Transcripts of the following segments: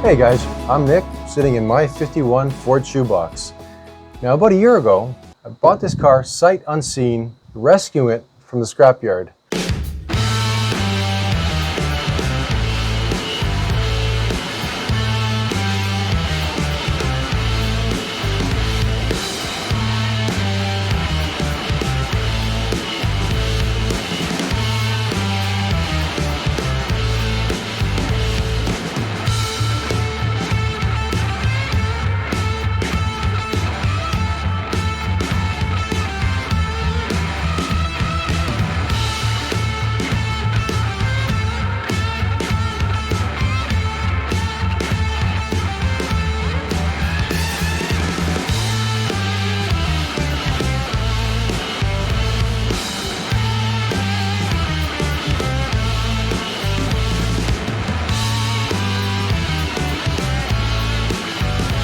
Hey guys, I'm Nick, sitting in my 51 Ford Shoebox. Now about a year ago, I bought this car sight unseen, rescuing it from the scrapyard.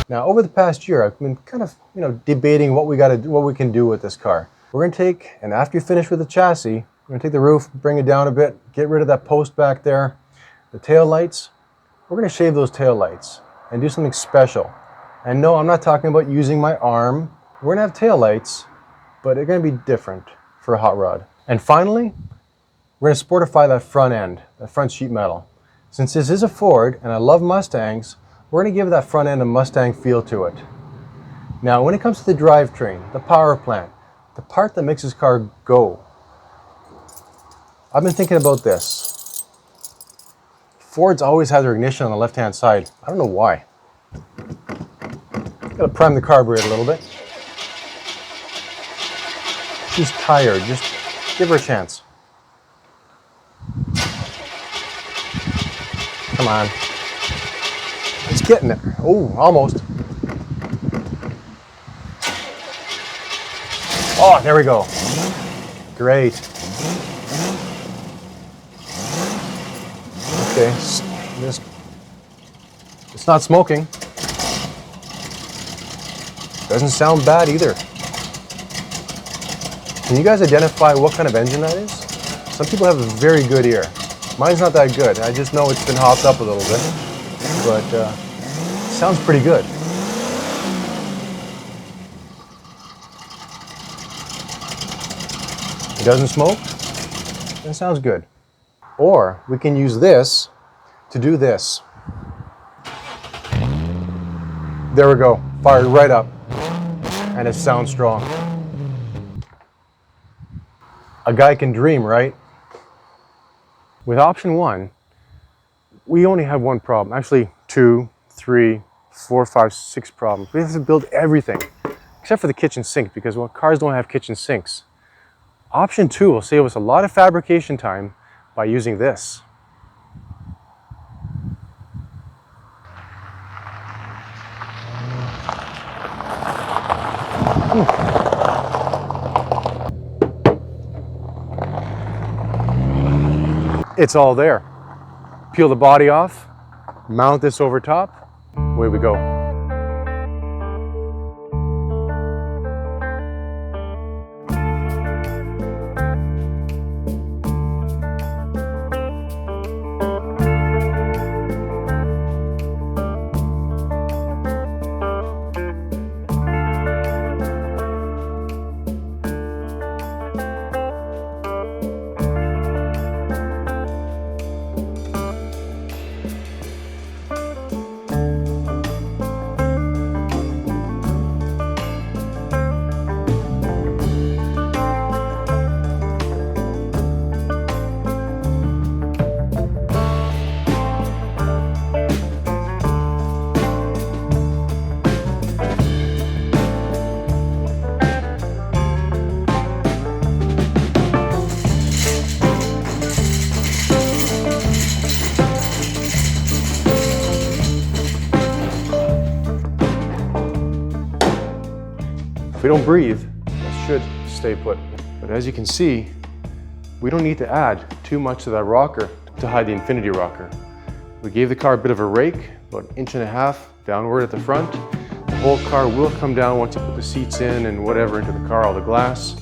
Now, over the past year, I've been kind of, debating what we can do with this car. We're going to take, and after you finish with the chassis, we're going to take the roof, bring it down a bit, get rid of that post back there. The tail lights, we're going to shave those tail lights and do something special. And no, I'm not talking about using my arm. We're going to have tail lights, but they're going to be different for a hot rod. And finally, we're going to sportify that front end, that front sheet metal. Since this is a Ford, and I love Mustangs, we're going to give that front end a Mustang feel to it. Now, when it comes to the drivetrain, the power plant, the part that makes this car go, I've been thinking about this. Fords always have their ignition on the left-hand side. I don't know why. Got to prime the carburetor a little bit. She's tired. Just give her a chance. Come on. It's getting there. Oh, almost. Oh, there we go. Great. Okay, it's not smoking. Doesn't sound bad either. Can you guys identify what kind of engine that is? Some people have a very good ear. Mine's not that good. I just know it's been hopped up a little bit. But sounds pretty good. It doesn't smoke? That sounds good. Or we can use this to do this. There we go. Fired right up. And it sounds strong. A guy can dream, right? With option 1, we only have one problem. Actually, 2, 3, 4, 5, 6 problems. We have to build everything, except for the kitchen sink, because cars don't have kitchen sinks. Option 2 will save us a lot of fabrication time by using this. It's all there. Peel the body off, mount this over top, away we go. If we don't breathe, it should stay put. But as you can see, we don't need to add too much to that rocker to hide the infinity rocker. We gave the car a bit of a rake, about 1.5 inches downward at the front. The whole car will come down once you put the seats in and whatever into the car, all the glass.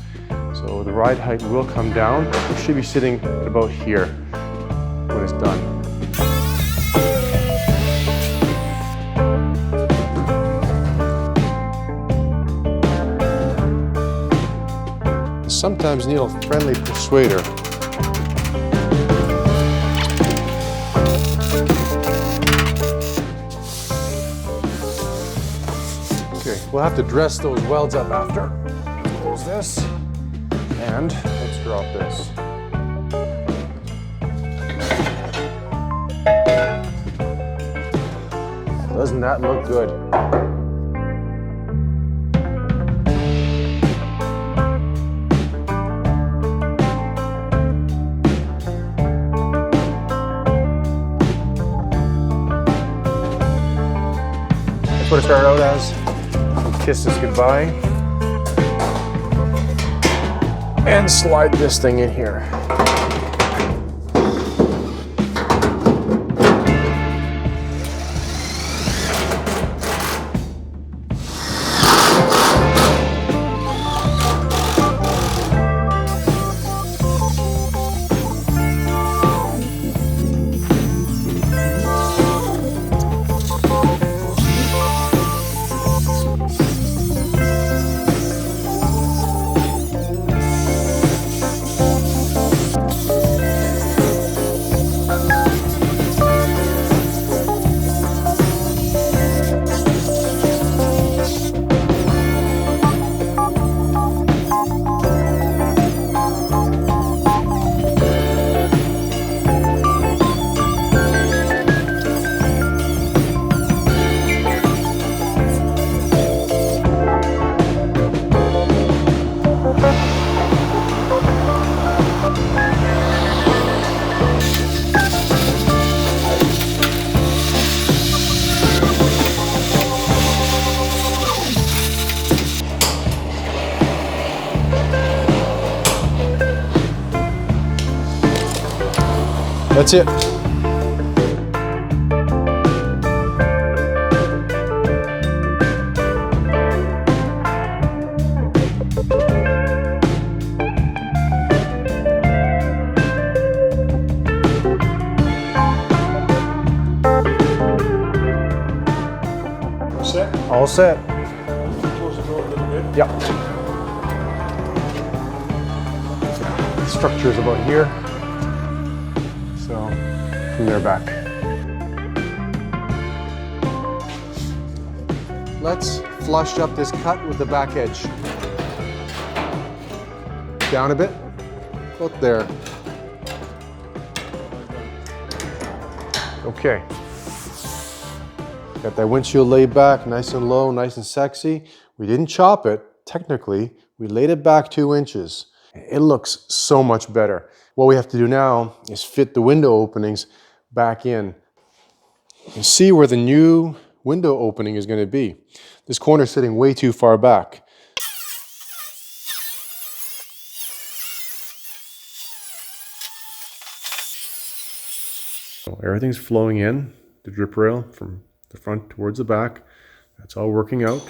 So the ride height will come down. It should be sitting at about here when it's done. sometimes need a friendly persuader. Okay, we'll have to dress those welds up after. Close this, and let's drop this. Doesn't that look good? That's what it started out as. We'll kiss this goodbye. And slide this thing in here. That's it. Set? All set. Close the door a little bit. Yep. The structure is about here. So from there back. Let's flush up this cut with the back edge. Down a bit. About there. Okay. Got that windshield laid back, nice and low, nice and sexy. We didn't chop it, technically. We laid it back 2 inches. It looks so much better. What we have to do now is fit the window openings back in. You see where the new window opening is going to be. This corner is sitting way too far back. Everything's flowing in, the drip rail from the front towards the back. That's all working out.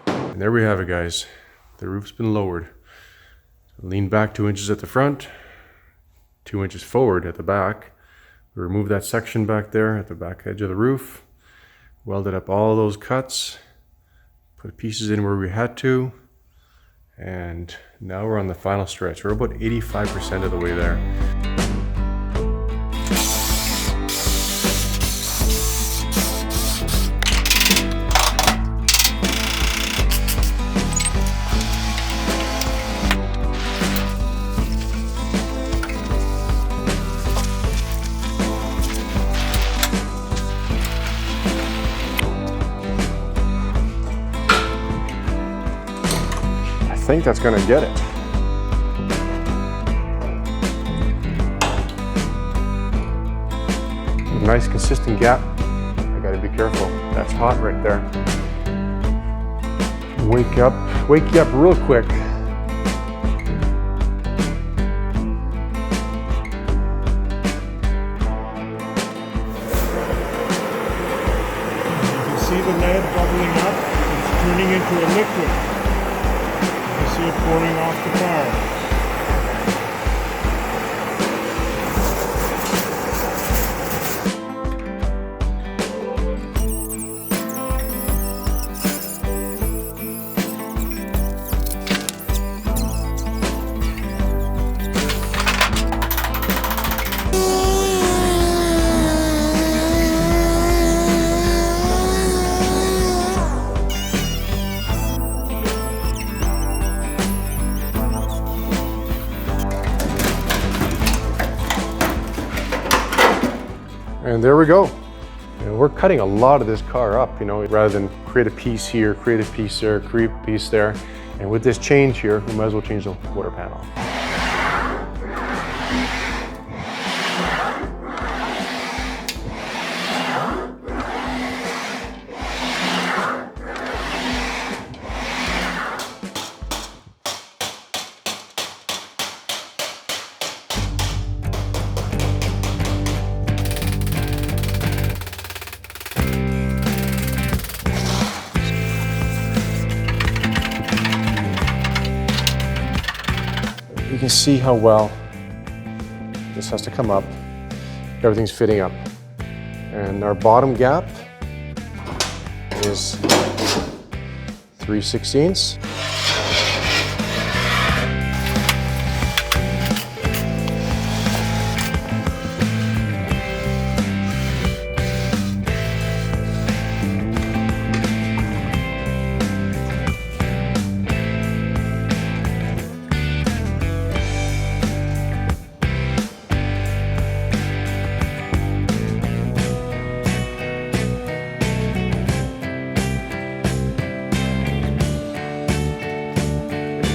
And there we have it, guys. The roof's been lowered. Lean back 2 inches at the front, 2 inches forward at the back. We removed that section back there at the back edge of the roof. Welded up all those cuts. Put pieces in where we had to. And now we're on the final stretch. We're about 85% of the way there. I think that's going to get it. Nice consistent gap. I got to be careful. That's hot right there. Wake you up real quick. You can see the lead bubbling up. It's turning into a liquid. You see it pouring off the car. And there we go. You know, we're cutting a lot of this car up, you know, rather than create a piece here, create a piece there, create a piece there. And with this change here, we might as well change the quarter panel. You can see how well this has to come up. Everything's fitting up. And our bottom gap is 3/16.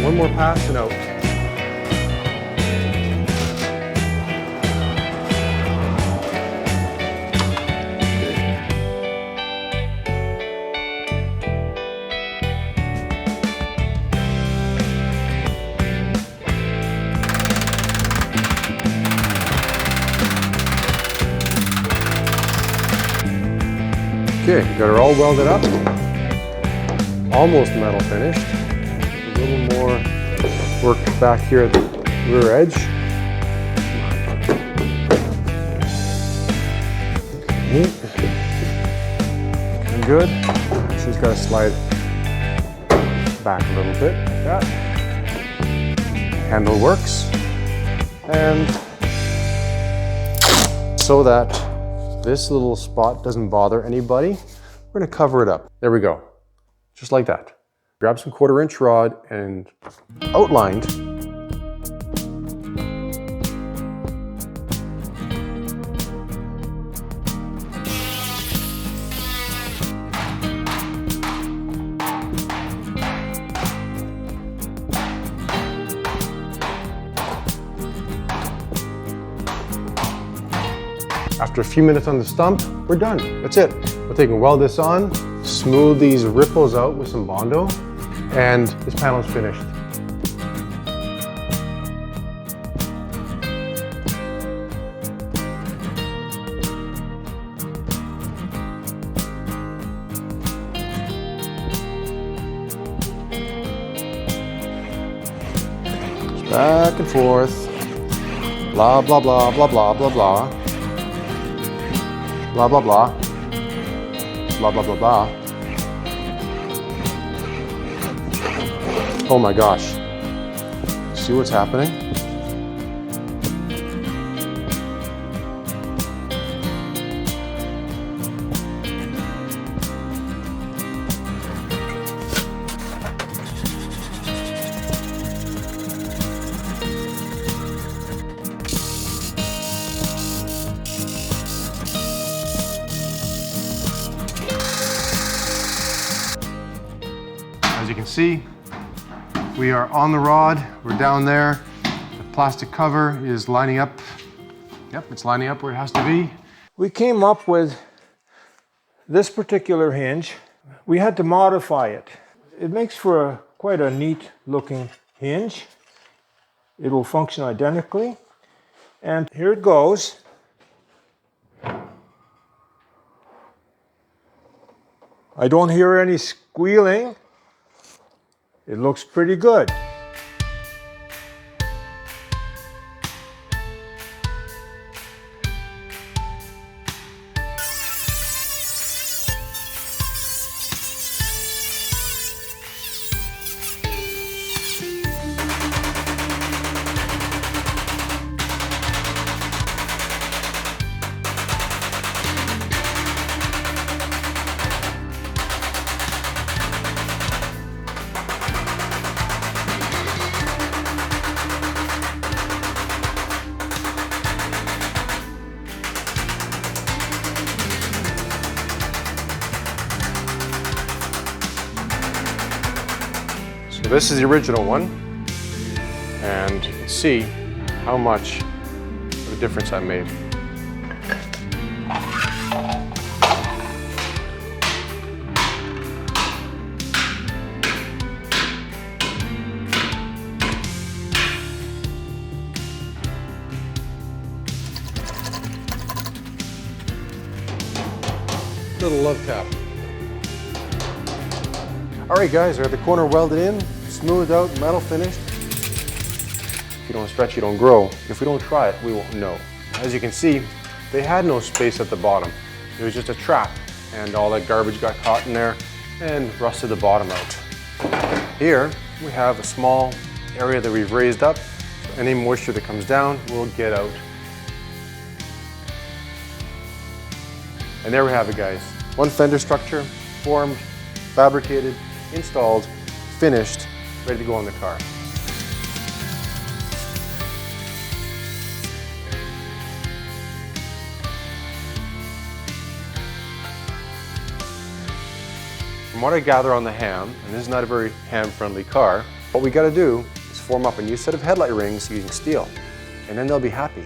One more pass and out. Okay, got her all welded up. Almost metal finished. A little more work back here at the rear edge. Neat. Looking good. She's got to slide back a little bit like that. Handle works. And so that this little spot doesn't bother anybody, we're going to cover it up. There we go. Just like that. Grab some 1/4" rod and outlined After a few minutes on the stump, we're done. That's it. We'll take and weld this on, smooth these ripples out with some Bondo, and this panel is finished. Back and forth. Blah, blah, blah, blah, blah, blah, blah. Blah, blah, blah. Blah, blah, blah, blah. Oh my gosh. See what's happening? As you can see, we are on the rod, we're down there. The plastic cover is lining up. Yep, it's lining up where it has to be. We came up with this particular hinge. We had to modify it. It makes for quite a neat looking hinge. It will function identically. And here it goes. I don't hear any squealing. It looks pretty good. So this is the original one, and you can see how much of a difference I made. Little love tap. All right guys, I got the corner welded in, smoothed out, metal finished. If you don't stretch, you don't grow. If we don't try it, we won't know. As you can see, they had no space at the bottom. It was just a trap, and all that garbage got caught in there and rusted the bottom out. Here, we have a small area that we've raised up, so any moisture that comes down will get out. And there we have it, guys. One fender structure, formed, fabricated, installed, finished, ready to go on the car. From what I gather on the ham, and this is not a very ham-friendly car, what we gotta do is form up a new set of headlight rings using steel, and then they'll be happy.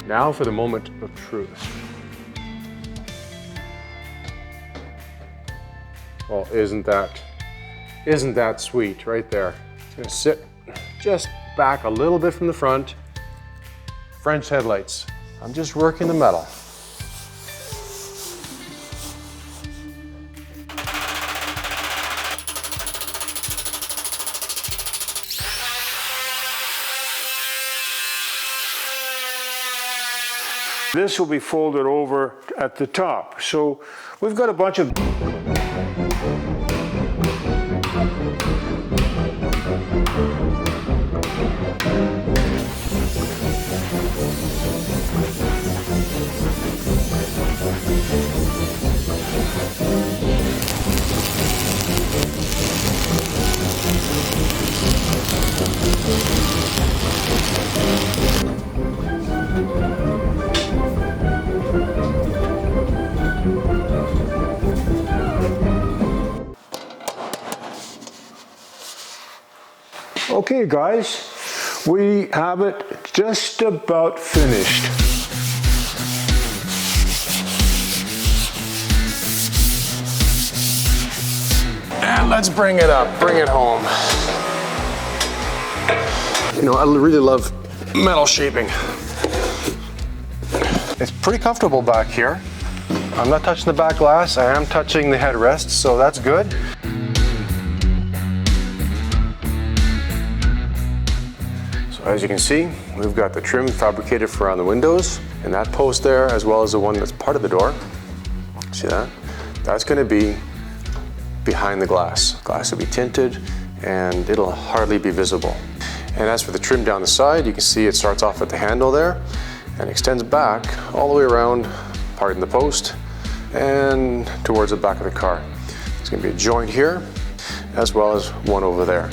Now for the moment of truth. Well, isn't that sweet right there? It's gonna sit just back a little bit from the front. French headlights. I'm just working the metal. This will be folded over at the top. So we've got a bunch of Okay guys, we have it just about finished. And let's bring it up, bring it home. You know, I really love metal shaping. It's pretty comfortable back here. I'm not touching the back glass, I am touching the headrest, so that's good. As you can see, we've got the trim fabricated for around the windows, and that post there, as well as the one that's part of the door. See that? That's going to be behind the glass. Glass will be tinted, and it'll hardly be visible. And as for the trim down the side, you can see it starts off at the handle there, and extends back all the way around, pardon the post, and towards the back of the car. There's going to be a joint here, as well as one over there.